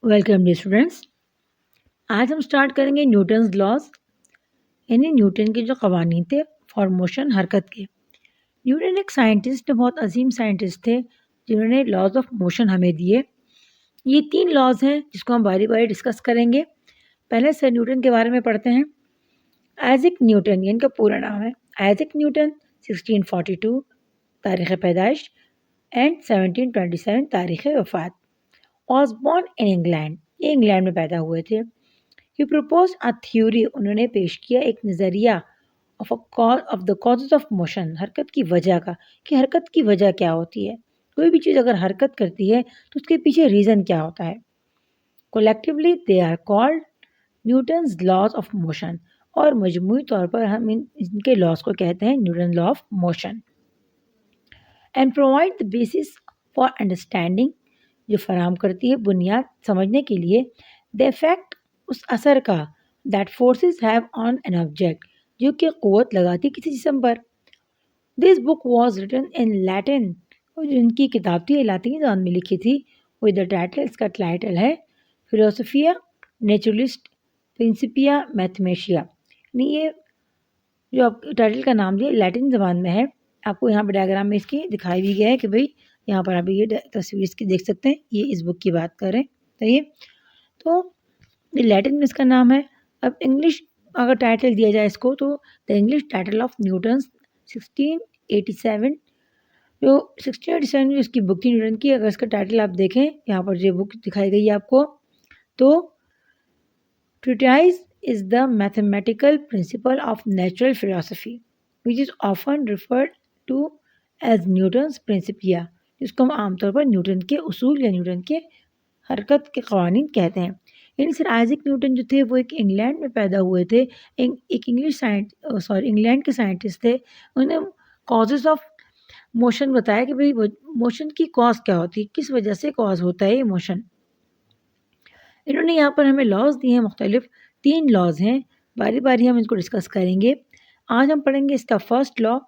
Welcome day students. आज हम start करेंगे न्यूटन्स लॉज, यानी न्यूटन के जो कवानीन थे फॉर मोशन, हरकत के। न्यूटन एक साइंटिस्ट, बहुत अजीम साइंटिस्ट थे जिन्होंने लॉज ऑफ मोशन हमें दिए। ये 3 लॉज हैं जिसको हम बारी बारी डिस्कस करेंगे। पहले सर न्यूटन के बारे में पढ़ते हैं। आइजैक न्यूटन, ये इनका पूरा नाम है। आइजैक न्यूटन 1642 तारीख़ पैदाइश एंड 1727 तारीख़ वफ़ात। वॉज बॉर्न इन इंग्लैंड, ये इंग्लैंड में पैदा हुए थे। ही प्रपोज अ थ्योरी, उन्होंने पेश किया एक नज़रिया of the causes of motion, हरकत की वजह का, कि हरकत की वजह क्या होती है। कोई भी चीज़ अगर हरकत करती है तो उसके पीछे रीज़न क्या होता है। Collectively they are called Newton's laws of motion, और मजमूई तौर पर हम इनके लॉज को कहते हैं Newton law of motion. And provide the basis for understanding, जो फराम करती है बुनियाद समझने के लिए, द इफेक्ट, उस असर का, that forces have on an object, जो कि क़ुव्वत लगाती किसी जिस्म पर। This book was written in Latin, और जो इनकी किताब थी लातीनी ज़बान में लिखी थी। विद द टाइटल, इसका टाइटल है फिलोसफिया नेचुरलिस्ट प्रिंसिपिया मैथमेशिया। यानी ये जो आप टाइटल का नाम दिया लैटिन ज़बान में है। आपको यहाँ पर डायग्राम में इसकी दिखाई भी गया है कि भाई यहाँ पर आप ये तस्वीर इसकी देख सकते हैं, ये इस बुक की बात करें तो ये तो लैटिन में इसका नाम है। अब इंग्लिश अगर टाइटल दिया जाए इसको, तो the English title of Newton's 1687, जो 1687 में इसकी बुक थी न्यूटन की। अगर इसका टाइटल आप देखें, यहाँ पर जो बुक दिखाई गई है आपको, तो treatise is the mathematical principle of natural philosophy, which is often referred to as Newton's Principia, जिसको हम आमतौर पर न्यूटन के उसूल या न्यूटन के हरकत के कवानीन कहते हैं। यानी सर आइजैक न्यूटन जो थे वो एक इंग्लैंड में पैदा हुए थे। एक इंग्लैंड के साइंटिस्ट थे। उन्होंने कॉजेज ऑफ मोशन बताया कि भाई मोशन की कॉज क्या होती है, किस वजह से कॉज होता है ये मोशन। इन्होंने यहाँ पर हमें लॉज दिए हैं मुख्तलिफ। 3 लॉज हैं, बारी बारी हम इनको डिस्कस करेंगे। आज हम पढ़ेंगे इसका फर्स्ट लॉ।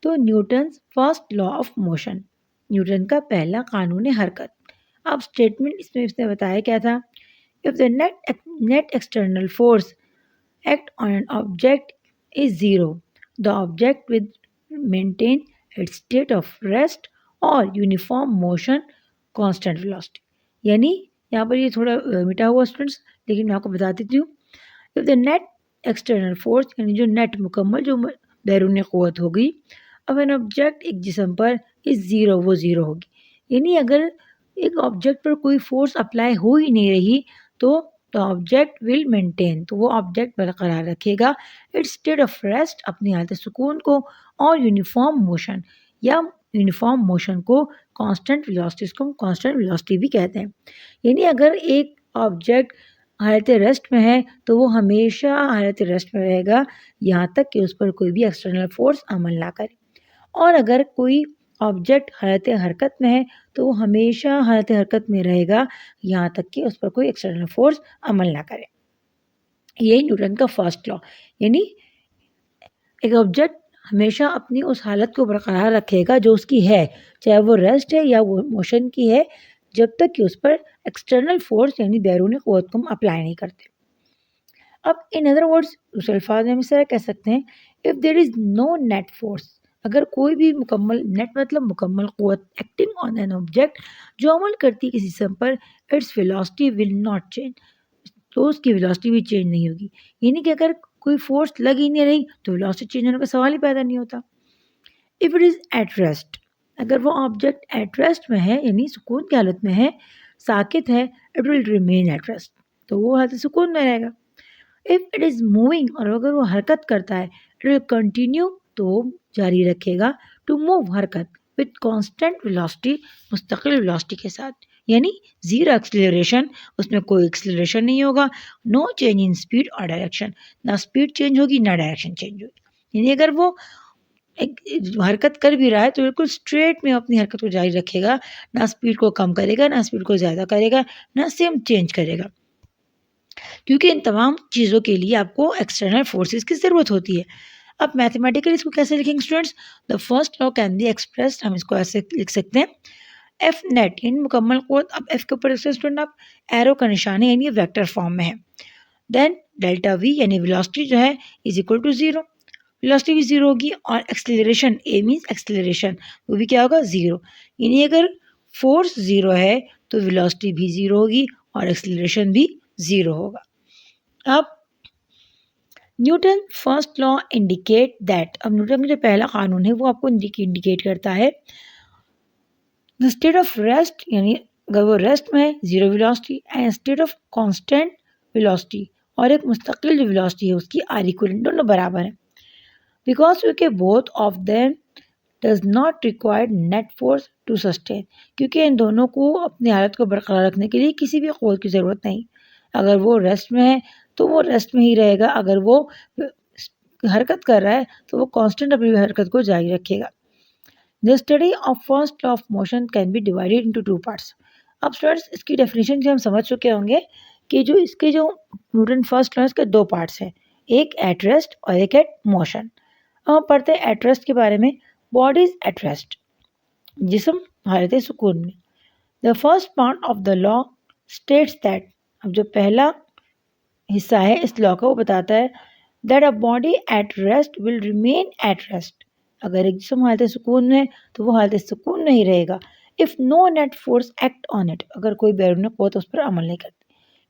तो Newton's first law of motion, Newton का पहला कानून हरकत। अब स्टेटमेंट इसमें इसने बताया क्या था। If the net external force act on an object is zero, the object with maintain its state of rest और यूनिफॉर्म मोशन कांस्टेंट वेलोसिटी। यानी यहाँ पर ये थोड़ा मिटा हुआ स्टूडेंट्स, लेकिन मैं आपको बता देती हूँ। If the net external force, यानी जो नेट मुकम्मल जो बैरूनी क़ुव्वत होगी, अब एन ऑब्जेक्ट एक जिस्म पर इस ज़ीरो, वो ज़ीरो होगी। यानी अगर एक ऑब्जेक्ट पर कोई फोर्स अप्लाई हो ही नहीं रही तो द ऑब्जेक्ट विल मेंटेन, तो वो ऑब्जेक्ट बरकरार रखेगा इट्स स्टेट ऑफ रेस्ट, अपनी हालत सुकून को, और यूनिफॉर्म मोशन, या यूनिफॉर्म मोशन को कांस्टेंट वेलोसिटी, इसको हम कांस्टेंट वेलोसिटी भी कहते हैं। यानी अगर एक ऑब्जेक्ट हालत रेस्ट में है तो वो हमेशा हालत रेस्ट में रहेगा यहाँ तक कि उस पर कोई भी एक्सटर्नल फोर्स अमल ना करे। और अगर कोई ऑब्जेक्ट हालत हरकत में है तो वो हमेशा हालत हरकत में रहेगा यहाँ तक कि उस पर कोई एक्सटर्नल फोर्स अमल ना करे। ये न्यूटन का फर्स्ट लॉ। यानी एक ऑब्जेक्ट हमेशा अपनी उस हालत को बरकरार रखेगा जो उसकी है, चाहे वो रेस्ट है या वो मोशन की है, जब तक कि उस पर एक्सटर्नल फोर्स यानी बैरूनी क़ुव्वत को हम अप्लाई नहीं करते। अब इन अदर वर्ड्स, दूसरे अल्फाज में हम इस तरह कह सकते हैं, if there is no net force, अगर कोई भी मुकम्मल, नेट मतलब मुकम्मल क़ुव्वत, एक्टिंग ऑन एन ऑब्जेक्ट, जो अमल करती है किसी जिस्म पर, its velocity will not change, तो उसकी वेलोसिटी भी चेंज नहीं होगी। यानी कि अगर कोई फोर्स लग ही नहीं रही तो वेलोसिटी चेंज होने का सवाल ही पैदा नहीं होता। If it is at rest, अगर वो ऑब्जेक्ट एट रेस्ट में है यानी सुकून की हालत में है, साकित है, it will remain at rest, तो वो हालत सुकून में रहेगा। इफ़ इट इज़ मूविंग, और अगर वो हरकत करता है, इट विल कंटिन्यू, तो वो जारी रखेगा, टू मूव, हरकत, विद कांस्टेंट वेलोसिटी, मुस्तकिल वेलोसिटी के साथ। यानी ज़ीरो एक्सीलरेशन, उसमें कोई एक्सीलरेशन नहीं होगा, नो चेंज इन स्पीड और डायरेक्शन, ना स्पीड चेंज होगी ना डायरेक्शन चेंज होगी। यानी अगर वो एक हरकत कर भी रहा है तो बिल्कुल स्ट्रेट में अपनी हरकत को जारी रखेगा, ना स्पीड को कम करेगा, ना स्पीड को ज़्यादा करेगा, ना सेम चेंज करेगा, क्योंकि इन तमाम चीज़ों के लिए आपको एक्सटर्नल फोर्सेस की ज़रूरत होती है। अब मैथमेटिकली इसको कैसे लिखेंगे students. The first law can be expressed, हम इसको ऐसे लिख सकते हैं, एफ नेट यानी मुकम्मल क़ुव्वत। अब एफ के ऊपर स्टूडेंट आप एरो का निशान है यानी वेक्टर फॉर्म में है। देन डेल्टा वी यानी वेलोसिटी जो है इज इक्वल टू 0, वेलोसिटी भी 0 होगी और एक्सेलरेशन ए मीन्स एक्सेलरेशन वो भी क्या होगा 0, यानी अगर फोर्स 0 है तो वेलोसिटी भी 0 होगी और एक्सेलरेशन भी 0 होगा। अब Newton first law indicate that, अब न्यूटन का जो पहला कानून है वो आपको इंडिकेट करता है द स्टेट ऑफ रेस्ट, यानी अगर वो रेस्ट में है 0 velocity and state of constant velocity, और एक मुस्तकिल जो वेलोसिटी है उसकी आर इक्वल दोनों बराबर है। बिकॉज क्योंकि both of them does not require net force to sustain, क्योंकि इन दोनों को अपनी हालत को बरकरार रखने के लिए किसी भी क़ुव्वत की ज़रूरत नहीं। अगर वो रेस्ट में है तो वो रेस्ट में ही रहेगा, अगर वो हरकत कर रहा है तो वो कांस्टेंट अपनी हरकत को जारी रखेगा। The study of first law of motion can be divided into 2 parts. अब स्टूडेंट्स इसकी डेफिनेशन से हम समझ चुके होंगे कि जो न्यूटन फर्स्ट लॉ इसके 2 पार्ट्स हैं, एक एट रेस्ट और एक एट मोशन। अब हम पढ़ते हैं एट रेस्ट के बारे में। बॉडी इज एट रेस्ट, जिस्म हालत सुकून में। The first part of the law states that, अब जो पहला हिस्सा है इस लॉ का वो बताता है that a body at rest will remain at rest, अगर एक जिस्म हालत सुकून में है तो वो हालत सुकून में ही रहेगा। If no net force act on it, अगर कोई बैरून क़ुव्वत उस पर अमल नहीं करती।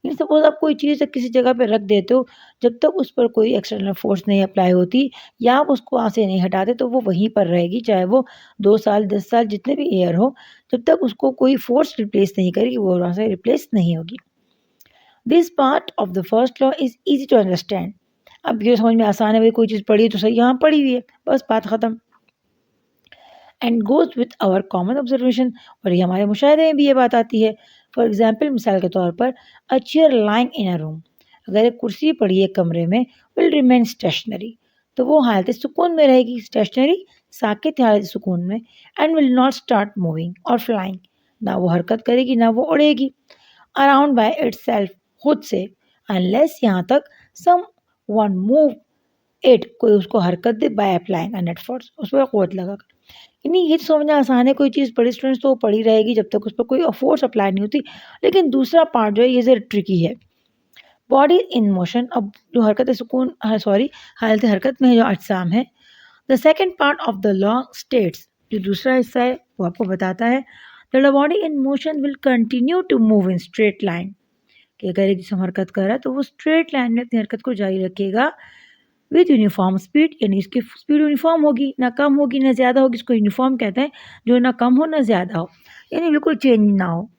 यानी सपोज आप कोई चीज़ किसी जगह पे रख देते हो, जब तक उस पर कोई एक्सटर्नल फोर्स नहीं अप्लाई होती या आप उसको वहाँ से नहीं हटाते तो वो वहीं पर रहेगी, चाहे वो 2 साल 10 साल जितने भी ईयर हो, जब तक उसको कोई फोर्स रिप्लेस नहीं करेगी वो वहाँ से रिप्लेस नहीं होगी। This part of the first law is easy to understand. अब ये समझ में आसान है, भाई कोई चीज़ पढ़ी है तो सही यहाँ पढ़ी हुई है, बस बात ख़त्म। And goes with our common observation, और ये हमारे मुशाहदे में भी ये बात आती है। फॉर एग्जाम्पल मिसाल के तौर पर a chair lying in a room, अगर एक कुर्सी पड़ी है कमरे में, विल रिमेन स्टेशनरी, तो वो हालत सुकून में रहेगी, स्टेशनरी साकित हालत सुकून में। And will not start moving और फ्लाइंग, ना वो हरकत करेगी ना वो उड़ेगी अराउंड बाय इटसेल्फ, खुद से, अनलेस यहाँ तक सम वन मूव इट, कोई उसको हरकत दे by applying a net force, उस पर क़ुव्वत लगा कर। यानी ये तो समझना आसान है, कोई चीज़ पढ़ी स्टूडेंट्स तो वो पड़ी रहेगी जब तक उस पर कोई फोर्स अप्लाई नहीं होती। लेकिन दूसरा पार्ट जो है ये ज़रा ट्रिकी है। बॉडी इन मोशन, अब जो हरकत सुकून हालत हरकत में जो अजसाम है, the second part of the law states, जो दूसरा हिस्सा है वो आपको बताता है that the body in motion will continue to move in straight line, कि अगर एक जिस्म हरकत कर रहा है तो वो स्ट्रेट लाइन में अपनी हरकत को जारी रखेगा विद यूनिफॉर्म स्पीड, यानी इसकी स्पीड यूनिफॉर्म होगी, ना कम होगी ना ज़्यादा होगी, इसको यूनिफॉर्म कहते हैं, जो ना कम हो ना ज़्यादा हो, यानी बिल्कुल चेंज ना हो।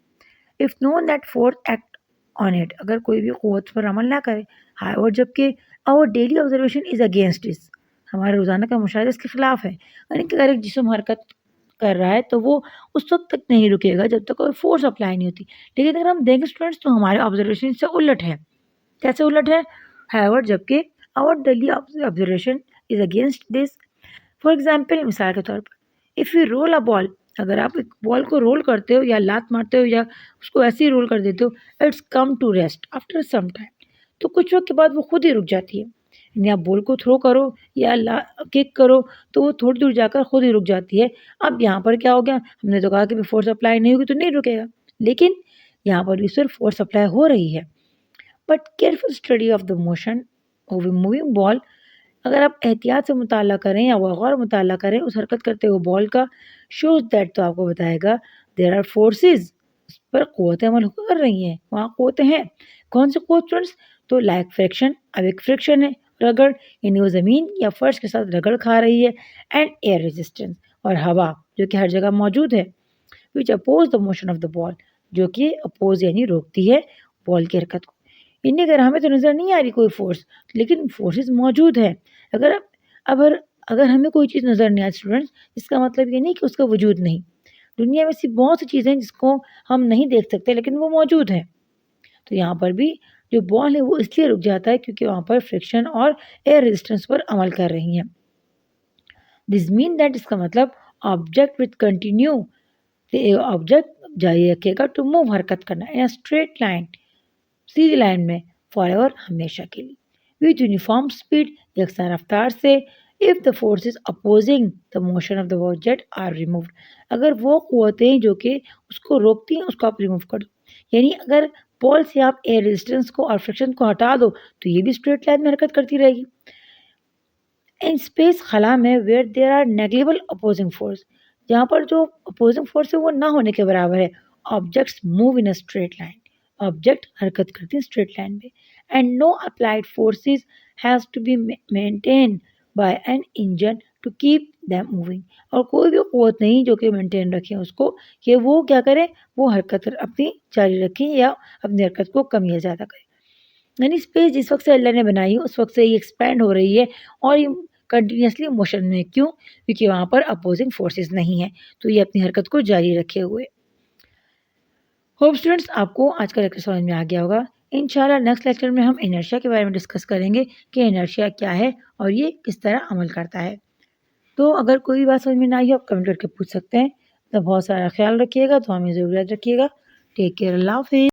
If no net force act on it, अगर कोई भी क़ुव्वत पर अमल ना करे। हाँ, और जबकि our daily observation is against this, हमारे रोज़ाना का मुशाहिदा इसके खिलाफ है, यानी कि अगर एक जिस्म हरकत कर रहा है तो वो उस वक्त तक नहीं रुकेगा जब तक कोई फोर्स अप्लाई नहीं होती। लेकिन अगर हम देखें स्टूडेंट्स तो हमारे ऑब्जर्वेशन से उलट है। कैसे उलट है? हाउएवर जबकि our daily observation is against this. For example मिसाल के तौर पर if you roll a ball, अगर आप एक बॉल को रोल करते हो या लात मारते हो या उसको ऐसे ही रोल कर देते हो, it's come to rest after some time, तो कुछ वक्त के बाद वो खुद ही रुक जाती है। यानी आप बॉल को थ्रो करो या किक करो तो वो थोड़ी दूर जाकर खुद ही रुक जाती है। अब यहाँ पर क्या हो गया, हमने तो कहा कि फोर्स अप्लाई नहीं होगी तो नहीं रुकेगा, लेकिन यहाँ पर भी सिर्फ फोर्स अप्लाई हो रही है। But careful study of the motion of a moving ball, अगर आप एहतियात से मुताला करें या गौर मुताला करें उस हरकत करते हुए बॉल का, शोज दैट, तो आपको बताएगा देयर आर फोर्सेज, उस पर क़ुव्वतें अमल कर रही हैं, वहाँ क़ुव्वतें हैं। कौन सी क़ुव्वत स्टूडेंट्स? तो लाइक फ्रिक्शन, अब एक फ्रिक्शन है, रगड़, यानी वो ज़मीन या फर्श के साथ रगड़ खा रही है। एंड एयर रेजिस्टेंस, और हवा जो कि हर जगह मौजूद है। Which oppose the motion of the ball, जो कि अपोज यानी रोकती है बॉल की हरकत को। यानी अगर हमें तो नज़र नहीं आ रही कोई फोर्स, लेकिन फोर्सेस मौजूद है। अगर अगर हमें कोई चीज़ नज़र नहीं आती स्टूडेंट्स, इसका मतलब ये नहीं कि उसका वजूद नहीं। दुनिया में ऐसी बहुत सी चीज़ें हैं जिसको हम नहीं देख सकते लेकिन वो मौजूद है। तो यहाँ पर भी जो बॉल है वो इसलिए रुक जाता है क्योंकि वहाँ पर फ्रिक्शन और एयर रेजिस्टेंस पर अमल कर रही हैं। दिस मीन दैट, इसका मतलब ऑब्जेक्ट विथ कंटिन्यू, ऑब्जेक्ट जारी रखेगा टू मूव, हरकत करना, इन स्ट्रेट लाइन, सीधी लाइन में, फॉर एवर, हमेशा के लिए, विद यूनिफॉर्म स्पीड, यकसा रफ्तार से, if the forces opposing the motion of the object are removed, अगर वो क़ुव्वतें जो कि उसको रोकती हैं उसको आप रिमूव कर दो, यानी अगर पोल से आप एयर रेजिस्टेंस को और फ्रिक्शन को हटा दो तो ये भी स्ट्रेट लाइन में हरकत करती रहेगी। इन स्पेस खला में where there are negligible opposing force, जहाँ पर जो अपोजिंग फोर्स है वो ना होने के बराबर है, objects move in a straight line, object हरकत करती हैं स्ट्रेट लाइन में। And no applied forces has to be maintain by an engine to keep them moving, और कोई भी क़ुव्वत नहीं जो कि मेंटेन रखें उसको कि वो क्या करें, वो हरकत अपनी जारी रखें या अपनी हरकत को कम या ज़्यादा करें। यानी स्पेस जिस वक़्त से अल्लाह ने बनाई है उस वक़्त से ये एक्सपैंड हो रही है और ये कंटिन्यूअसली मोशन में है। क्यों? क्योंकि वहाँ पर अपोजिंग फोर्सेस नहीं है, तो ये अपनी हरकत को जारी रखे हुए। होप स्टूडेंट्स आपको आज का लेक्चर समझ में आ गया होगा। इंशाल्लाह नेक्स्ट लेक्चर में हम इनर्शिया के बारे में डिस्कस करेंगे कि इनर्शिया क्या है और ये किस तरह अमल करता है। तो अगर कोई बात समझ में ना आई हो आप कमेंट करके पूछ सकते हैं। तो बहुत सारा ख्याल रखिएगा, तो हमें ज़रूर याद रखिएगा। टेक केयर, अल्लाह हाफ़िज़।